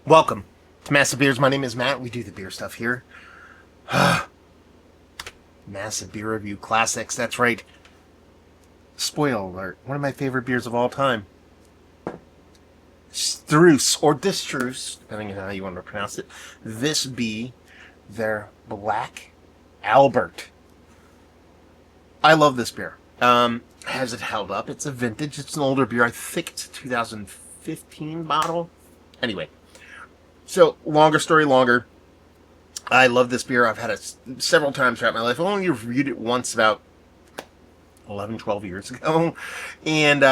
Welcome to Massive Beers. My name is Matt. We do the beer stuff here. Massive Beer Review Classics. That's right. Spoiler alert. One of my favorite beers of all time. Struise, or Distruise, depending on how you want to pronounce it. This be their Black Albert. I love this beer. Has it held up? It's a vintage. It's an older beer. I think it's a 2015 bottle. Anyway. So, longer story longer. I love this beer. I've had it several times throughout my life. I only reviewed it once about 11, 12 years ago. And,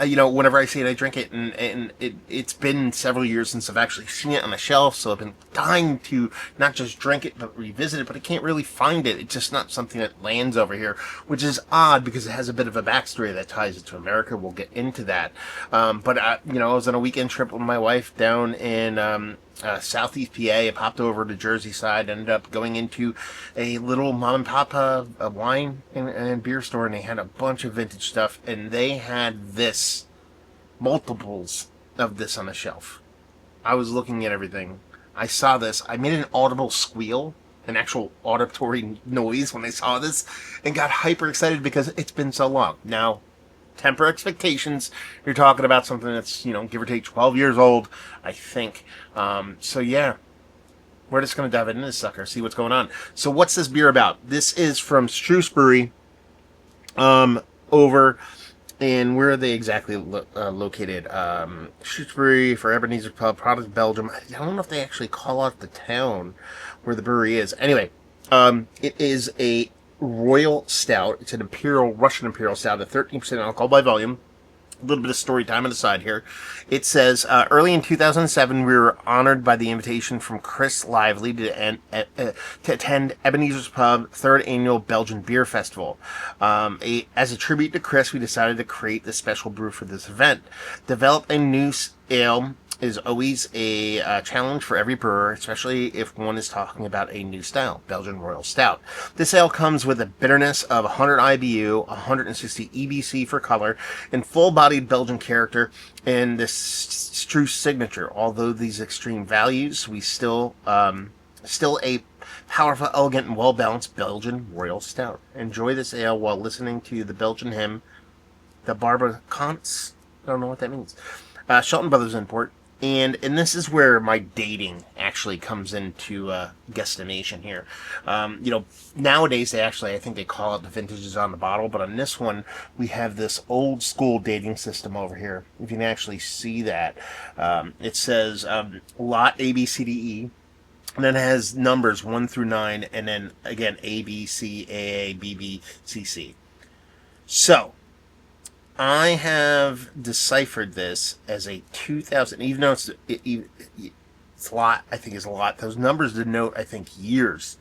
whenever I see it, I drink it. And it's been several years since I've actually seen it on a shelf. So I've been dying to not just drink it, but revisit it. But I can't really find it. It's just not something that lands over here, which is odd because it has a bit of a backstory that ties it to America. We'll get into that. I was on a weekend trip with my wife down in Southeast PA. I popped over to Jersey side, ended up going into a little mom and pop wine and beer store, and they had a bunch of vintage stuff, and they had multiples of this on the shelf. I was looking at everything. I saw this. I made an audible squeal, an actual auditory noise when I saw this, and got hyper excited because it's been so long. Now, temper expectations. You're talking about something that's, give or take 12 years old, I think. So yeah, we're just going to dive into this sucker, see what's going on. So what's this beer about? This is from Struise Brewery, over in, where are they exactly located? Struise Brewery for Ebenezer Pub, product Belgium. I don't know if they actually call out the town where the brewery is. Anyway, it is a Royal Stout. It's an Russian Imperial Stout at 13% alcohol by volume. A little bit of story time on the side here. It says, early in 2007, we were honored by the invitation from Chris Lively to attend Ebenezer's Pub 3rd Annual Belgian Beer Festival. As a tribute to Chris, we decided to create this special brew for this event. Develop a new ale is always a challenge for every brewer, especially if one is talking about a new style, Belgian Royal Stout. This ale comes with a bitterness of 100 IBU, 160 EBC for color, and full-bodied Belgian character, and this Struise signature. Although these extreme values, we still a powerful, elegant, and well-balanced Belgian Royal Stout. Enjoy this ale while listening to the Belgian hymn, the Barbacoans. I don't know what that means. Shelton Brothers import. And this is where my dating actually comes into guesstimation here. Nowadays I think they call it the vintages on the bottle, but on this one we have this old school dating system over here. If you can actually see that, it says lot A, B, C, D, E, and then it has numbers 1 through 9, and then again A, B, C, A, B, B, C, C. So I have deciphered this as a 2000, even though it's a lot, I think is a lot. Those numbers denote, I think, years.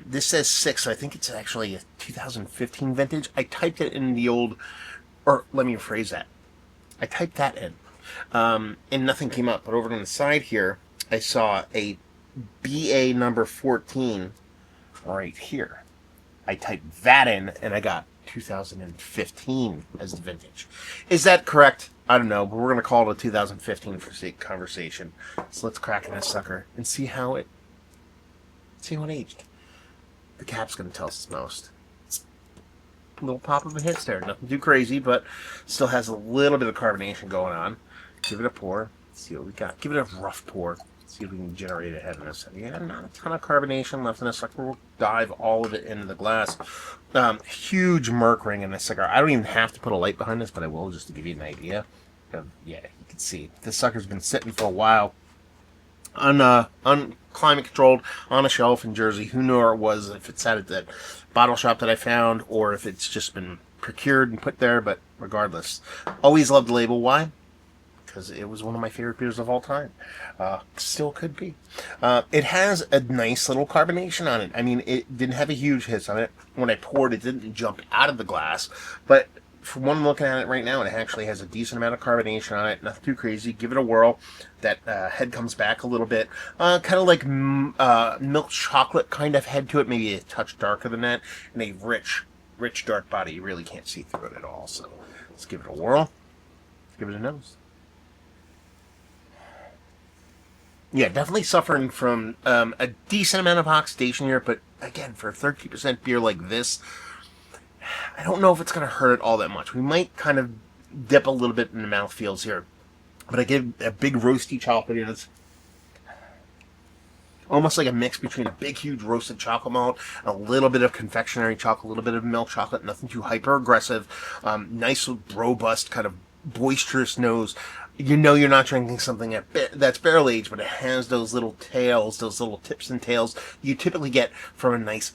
This says 6, so I think it's actually a 2015 vintage. I typed it in the old, or let me rephrase that. I typed that in, and nothing came up. But over on the side here, I saw a BA number 14 right here. I typed that in, and I got 2015 as the vintage. Is that correct? I don't know, but we're going to call it a 2015 for sake of conversation. So let's crack in this sucker and see how it aged. The cap's going to tell us most. A little pop of a hit there. Nothing too crazy, but still has a little bit of carbonation going on. Give it a pour. See what we got. Give it a rough pour. See if we can generate a head in this. Yeah, not a ton of carbonation left in this sucker. We'll dive all of it into the glass. Huge Merc ring in this cigar. I don't even have to put a light behind this, but I will just to give you an idea. Yeah, you can see this sucker's been sitting for a while, climate controlled, on a shelf in Jersey. Who knew where it was? If it's at that bottle shop that I found, or if it's just been procured and put there. But regardless, always loved the label. Why? Because it was one of my favorite beers of all time. Still could be. It has a nice little carbonation on it. I mean, it didn't have a huge hiss on it. When I poured, it didn't jump out of the glass. But from one looking at it right now, it actually has a decent amount of carbonation on it. Nothing too crazy. Give it a whirl. That head comes back a little bit. Kind of like milk chocolate kind of head to it. Maybe a touch darker than that. And a rich dark body. You really can't see through it at all. So let's give it a whirl. Give it a nose. Yeah, definitely suffering from a decent amount of oxidation here, but again, for a 13% beer like this, I don't know if it's going to hurt it all that much. We might kind of dip a little bit in the mouthfeels here, but I get a big roasty chocolate here. It's almost like a mix between a big, huge roasted chocolate malt, a little bit of confectionery chocolate, a little bit of milk chocolate, nothing too hyper aggressive. Nice, robust, kind of boisterous nose. You know you're not drinking something that's barrel aged, but it has those little tails, those little tips and tails you typically get from a nice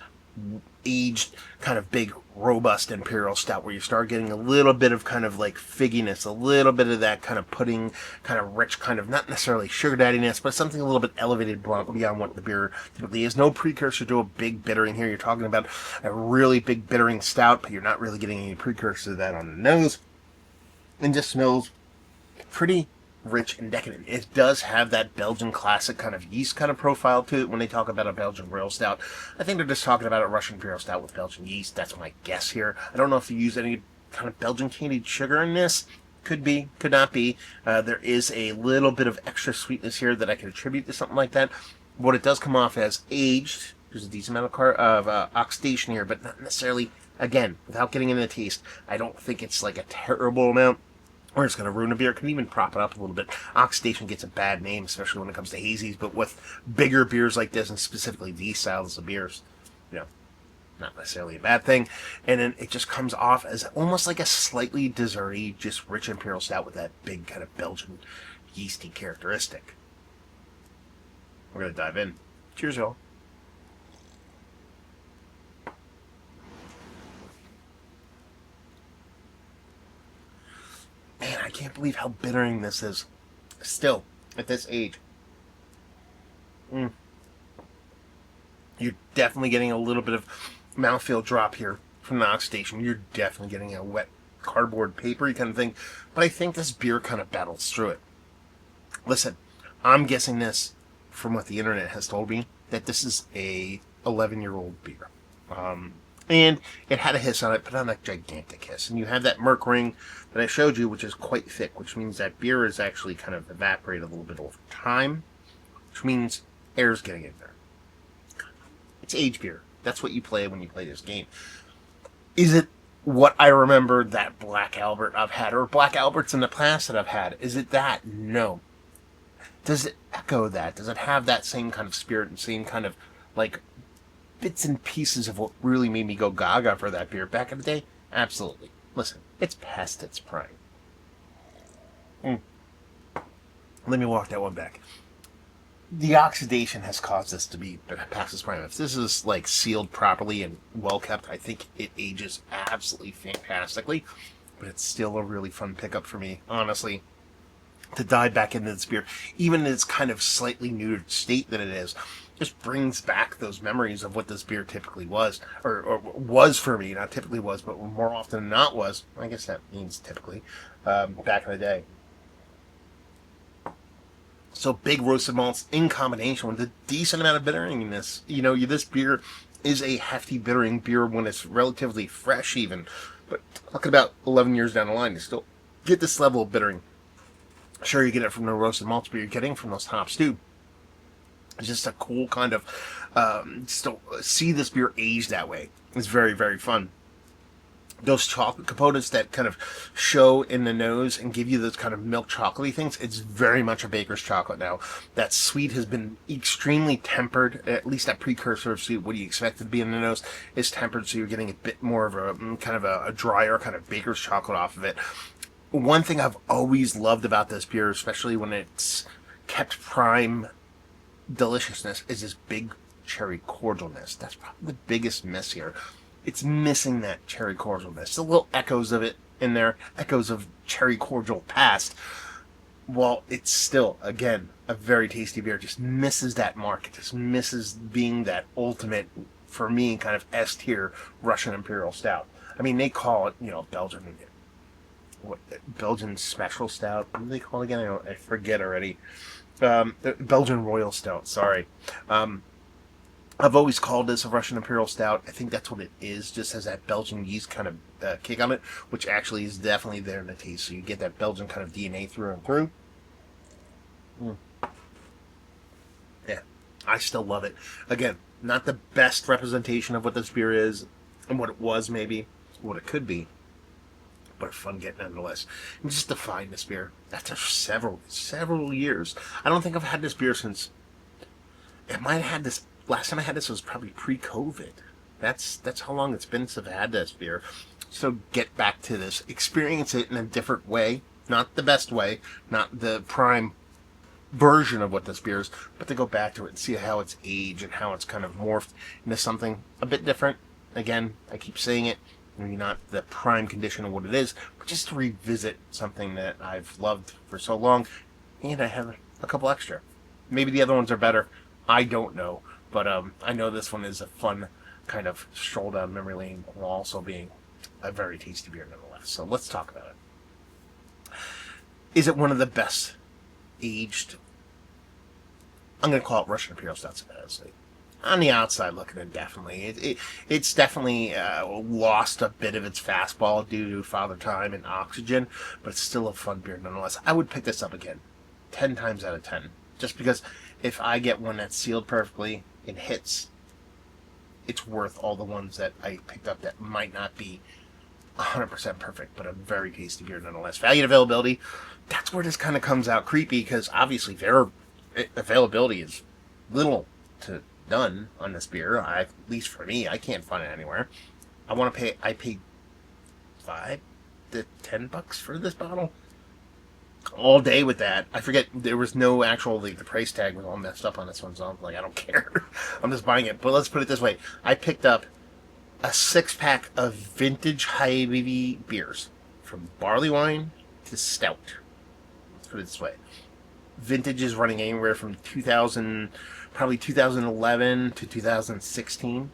aged kind of big robust imperial stout, where you start getting a little bit of kind of like figginess, a little bit of that kind of pudding, kind of rich, kind of not necessarily sugar daddiness, but something a little bit elevated beyond what the beer typically is. No precursor to a big bittering here. You're talking about a really big bittering stout, but you're not really getting any precursor to that on the nose, and just smells pretty rich and decadent. It does have that Belgian classic kind of yeast kind of profile to it when they talk about a Belgian Royal Stout. I think they're just talking about a Russian Imperial Stout with Belgian yeast. That's my guess here. I don't know if you use any kind of Belgian candied sugar in this. Could be, could not be. There is a little bit of extra sweetness here that I can attribute to something like that. What it does come off as aged. There's a decent amount of oxidation here, but not necessarily, again, without getting into the taste, I don't think it's like a terrible amount, or it's going to ruin a beer. It can even prop it up a little bit. Oxidation gets a bad name, especially when it comes to hazies, but with bigger beers like this, and specifically these styles of beers, you know, not necessarily a bad thing. And then it just comes off as almost like a slightly desserty, just rich imperial stout with that big kind of Belgian yeasty characteristic. We're going to dive in. Cheers, y'all. Man, I can't believe how bittering this is. Still, at this age. Mm. You're definitely getting a little bit of mouthfeel drop here from the oxidation. You're definitely getting a wet cardboard papery kind of thing. But I think this beer kind of battles through it. Listen, I'm guessing this from what the internet has told me, that this is a 11-year-old beer. And it had a hiss on it, but not a gigantic hiss. And you have that Merc ring that I showed you, which is quite thick, which means that beer is actually kind of evaporated a little bit over time, which means air's getting in there. It's age beer. That's what you play when you play this game. Is it what I remember that Black Albert I've had, or Black Alberts in the past that I've had? Is it that? No. Does it echo that? Does it have that same kind of spirit and same kind of like bits and pieces of what really made me go gaga for that beer back in the day? Absolutely. Listen, it's past its prime. Mm. Let me walk that one back. The oxidation has caused this to be past its prime. If this is like sealed properly and well kept, I think it ages absolutely fantastically. But it's still a really fun pickup for me, honestly, to dive back into this beer, even in its kind of slightly neutered state that it is. Just brings back those memories of what this beer typically was, or was for me. Not typically was, but more often than not was. I guess that means typically, back in the day. So big roasted malts in combination with a decent amount of bittering in this. You know, this beer is a hefty bittering beer when it's relatively fresh even. But talking about 11 years down the line, you still get this level of bittering. Sure, you get it from the roasted malts, but you're getting from those hops too. It's just a cool kind of, still see this beer aged that way. It's very, very fun. Those chocolate components that kind of show in the nose and give you those kind of milk chocolatey things, it's very much a baker's chocolate now. That sweet has been extremely tempered, at least that precursor of sweet, what you expect it to be in the nose, is tempered, so you're getting a bit more of a kind of a drier kind of baker's chocolate off of it. One thing I've always loved about this beer, especially when it's kept prime deliciousness, is this big cherry cordialness. That's probably the biggest miss here. It's missing that cherry cordialness. The little echoes of it in there, echoes of cherry cordial past. While it's still, again, a very tasty beer, just misses that mark. It just misses being that ultimate, for me, kind of S tier Russian Imperial Stout. I mean, they call it, Belgian Special Stout. What do they call it again? I forget already. Belgian Royal Stout, sorry. I've always called this a Russian Imperial Stout. I think that's what it is, just has that Belgian yeast kind of kick on it, which actually is definitely there in the taste. So you get that Belgian kind of DNA through and through. Mm. I still love it. Again, not the best representation of what this beer is and what it was, maybe, what it could be, but a fun get nonetheless. And just to find this beer after several years. I don't think I've had this beer since. I might have had this. Last time I had this was probably pre-COVID. That's how long it's been since I've had this beer. So get back to this, experience it in a different way, not the best way, not the prime version of what this beer is, but to go back to it and see how it's aged and how it's kind of morphed into something a bit different. Again, I keep saying it, maybe not the prime condition of what it is, but just to revisit something that I've loved for so long, and I have a couple extra. Maybe the other ones are better. I don't know, but I know this one is a fun kind of stroll down memory lane while also being a very tasty beer nonetheless. So let's talk about it. Is it one of the best aged? I'm going to call it Russian Imperial Stouts. On the outside looking in, definitely. It's definitely lost a bit of its fastball due to Father Time and oxygen, but it's still a fun beer nonetheless. I would pick this up again, 10 times out of 10. Just because if I get one that's sealed perfectly and hits, it's worth all the ones that I picked up that might not be 100% perfect, but a very tasty beer nonetheless. Value and availability, that's where this kind of comes out creepy, because obviously their availability is little to none on this beer. At least for me, I can't find it anywhere. I paid $5 to $10 for this bottle. All day with that. I forget, there was no actual, the price tag was all messed up on this one, so I'm like, I don't care. I'm just buying it. But let's put it this way. I picked up a 6-pack of vintage high ABV beers, from barley wine to stout. Let's put it this way. Vintage is running anywhere from 2011 to 2016.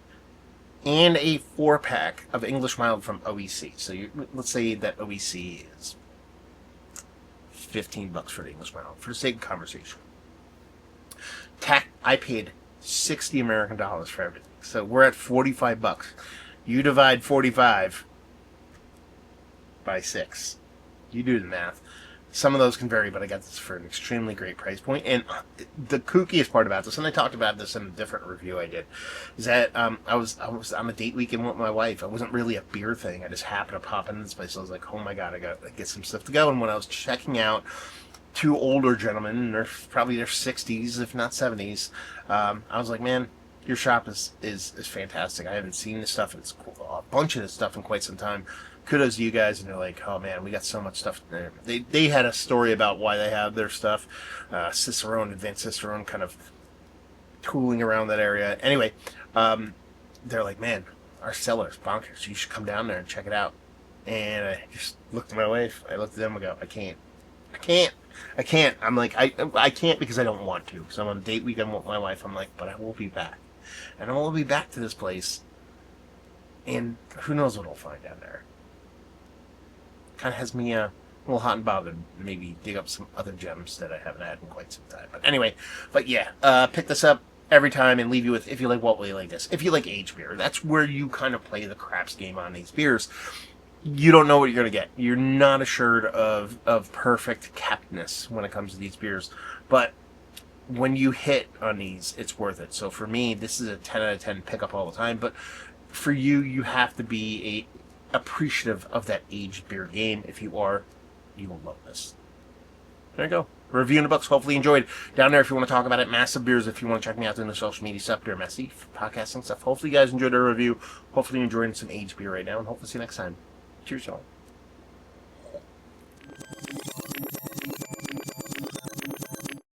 And a 4-pack of English Mild from OEC. So let's say that OEC is $15 for the English Mild, for the sake of conversation. I paid 60 American dollars for everything. So we're at $45. You divide 45 by 6. You do the math. Some of those can vary, but I got this for an extremely great price point. And the kookiest part about this, and I talked about this in a different review I did, is that I was on a date weekend with my wife. It wasn't really a beer thing. I just happened to pop into this place. I was like, oh my god, I got to get some stuff to go. And when I was checking out, two older gentlemen, and they're probably their 60s, if not 70s, I was like, man, your shop is fantastic. I haven't seen this stuff, and it's a bunch of this stuff in quite some time. Kudos to you guys. And they're like, oh man, we got so much stuff there. They had a story about why they have their stuff. Cicerone, Advanced Cicerone, kind of tooling around that area. Anyway, they're like, man, our cellar's bonkers. You should come down there and check it out. And I just looked at my wife. I looked at them and go, I can't. I'm like, I can't because I don't want to. So I'm on a date weekend with my wife. I'm like, but I will be back. And I will be back to this place. And who knows what I'll find down there. Kind of has me a little hot and bothered. Maybe dig up some other gems that I haven't had in quite some time. But anyway, pick this up every time and leave you with, if you like, what will you like this? If you like aged beer, that's where you kind of play the craps game on these beers. You don't know what you're going to get. You're not assured of perfect capness when it comes to these beers. But when you hit on these, it's worth it. So for me, this is a 10 out of 10 pickup all the time. But for you, you have to be appreciative of that aged beer game. If you are, you will love this. There you go. Review in the books. Hopefully you enjoyed. Down there if you want to talk about it. Massive Beers if you want to check me out doing the social media stuff. Beer Messy, podcasting stuff. Hopefully you guys enjoyed our review. Hopefully you're enjoying some aged beer right now. And hopefully see you next time. Cheers, y'all.